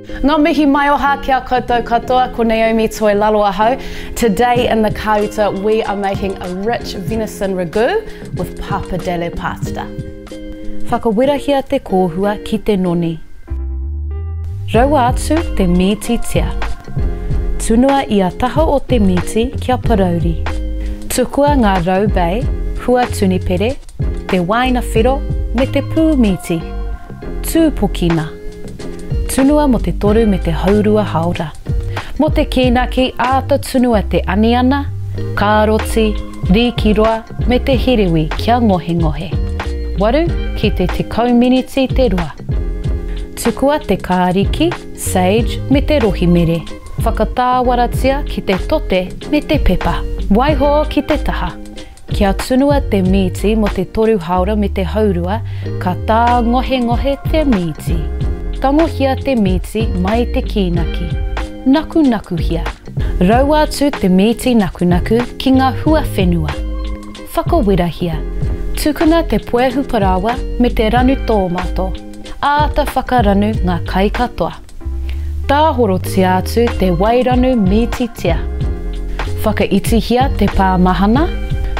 Ngā mihi mai o hā kia koutou katoa, ko Naomi Toi Lalo ahau. Today in the kauta we are making a rich venison ragu with pappardelle pasta. Whakawirahia te kōhua ki te noni. Raua atu te miti tia. Tunua ia taha o te miti kia parauri. Tukua ngā raubei, hua tunipere, te waina whiro me te pū miti. Tūpokina. Tunua mo te toru me te haurua haora. Mo te kīnaki āta tunua te aniana, kāroti, rikiroa me te hiriwi kia ngohe ngohe. Waru ki te tekau miniti te rua. Tukua te kāriki, sage me te rohi mere. Whakatāwaratia ki te tote me te pepa. Waiho ki te taha. Kia tunua te miti mo te toru haora me te haurua, ka tā ngohe ngohe te miti. Tangohia te miti mai te kīnaki. Naku naku hia. Raua atu te miti naku naku ki ngā hua whenua. Whakawirahia. Tukuna te poehu parawa me te ranu tōmato. Āta whakaranu ngā kai katoa. Tāhorotia atu te wairanu miti tia. Whakaitihia te pāmahana.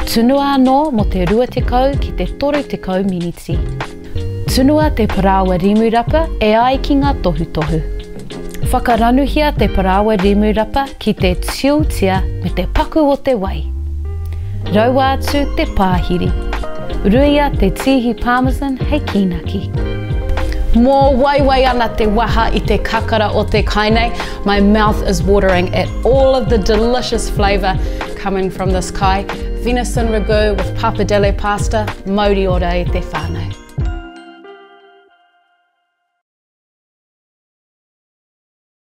Tunua anō mo te 20 ki te 30 miniti. Tunua te parawa rimurapa e ai ki ngā tohu. Whakaranuhia te parawa rimurapa ki te tiutia me te paku o te wai. Raua atu te pāhiri. Ruia te tihi parmesan hei kīnaki. Mō waiwai ana te waha i te kakara o te kainei. My mouth is watering at all of the delicious flavour coming from this kai. Venison ragu with pappardelle pasta, mauri ora e te whānau.